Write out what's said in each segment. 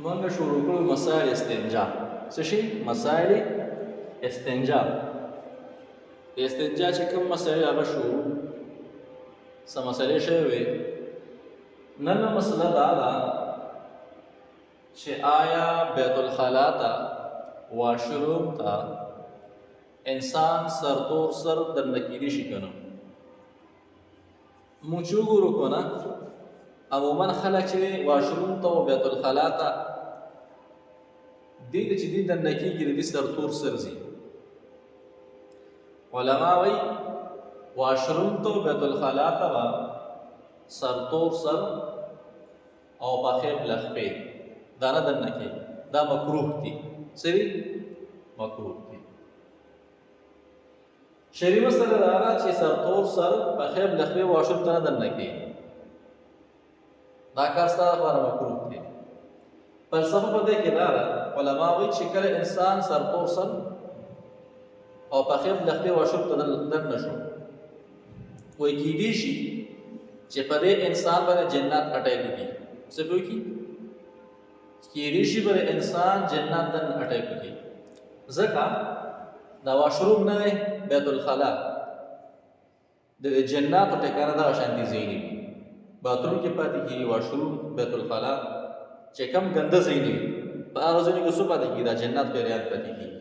مونږ شروع کړو مسائل استنجا. څه شي؟ مسائل استنجا. د استنجا چې کوم مسائل هغه شروع څه مسئلې شوې وې. نن مسله دا ده چې آیا بیت الخلا ته واشروم ته انسان سرتور سر دننه کیدی شي که نه؟ مونږ چې وګورو که نه عموما خلک چې واشروم ته و بیت الخلا ته دې ته چې دې دننه کېږي د دې سرتور سر ځي. علما وایي واشروم ته و بیت الخلا ته به سرتور سر او پخې بلخپې دا نه دننه کېږي، دا مکروه دي. څه دي؟ مکروه دي. شرعي مسله دا ده چې سرتور سر پخې بلخپې واشروم ته نه دننه کېږي، دا کار ستا لپاره مکروه دی. فلسفه په دې کې دا ده، علما وایي چې کله انسان سرتور سر او پخې بلخپې واشروم ته دننه شو، وایي کېدی شي چې په دې انسان باندې جنات اټیک وکړي. څه به وکړي؟ کېدی شي په دې انسان جنات دننه اټیک وکړي، ځکه دا واشروم نه دی بیت الخلا، د جناتو ټکانه دغه شانتي ځای نه وي. باتروم کې پاتې کېږي واشروم بیت الخلا چې کم ګنده ځای نه وي، په هغه ځایونو کې څه پاتې کېږي؟ دا جنات پیریان پاتې کېږي.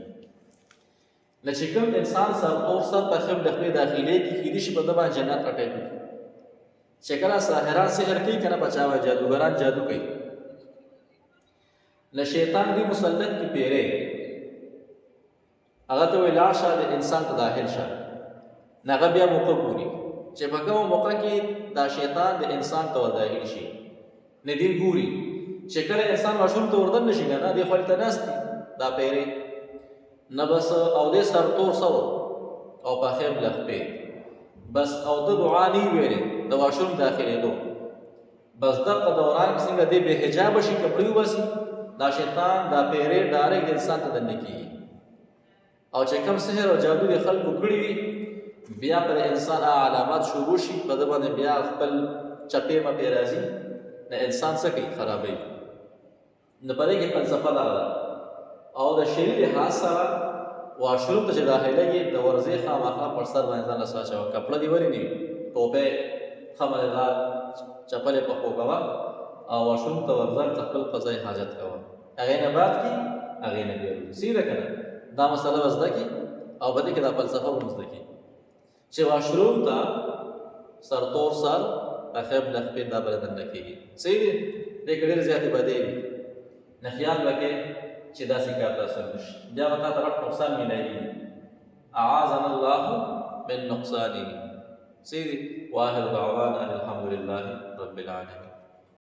نه چې کوم انسان سرتور سر پخې بلخپې داخلي کېدی شي په ده باندې جنات اټیک وکړي. چې کله ساحران سحر کوي که نه په چا باندې جادوګران جادو کوي، له شیطان دې مسلط کې پیری هغه ته وایي لاړ شه د انسان ته داخل شه، نه هغه بیا موقع ګوري چې په کومه موقع کې دا شیطان د انسان ته ور داخل شي. نه دې ګوري چې کله انسان واشروم ته وردن نشي که نه دې خو هلته ناست دي دا پیری، نه بس او دې سرتور سر او پخې بلخپې بس او د دعا نه ویلې د واشروم داخلېدو، بس دغه دوران کې څنګه دې بې حجابه شي کپړې وباسي، دا شیطان دا پیری ډایرکټ انسان ته دننه کېږي. او چې کوم سحر او جادو د خلکو کړي وي بیا پر انسان علامات شروع شي، په ده باندې بیا خپل چپې مپې راځي، د انسان څه کوي؟ خرابوي. نو په دې کې فلسفه دغه ده. او د شرعي لحاظ سره واشروم ته چې داخلېږي د ورځې خامخا پر سر باندې ځان له څه اچوه، کپړه دې ولې نه وي، ټوپۍ ښه مزېدار چپلې پخو کوه او واشروم ته ورځه خپل قضایي حاجت کوه، هغې نه بعد کړي هغې نه بیا وځي. سیده که نه دا مسله به زده کړي او په دې کې دا فلسفه به زده کړي چې واشروم ته سرتور سر پخې بلخپې دا به دننه کېږي. صحیح دی؟ دې کې ډېرې زیاتې بدۍ وي، نه خیال به کې چې داسې کار تاسو نشي، بیا به تا ته غټ نقصان ملایي. اعاذنا الله من نقصانه. صحیح دی؟ واخر دعوانا ان الحمد لله رب العالمین.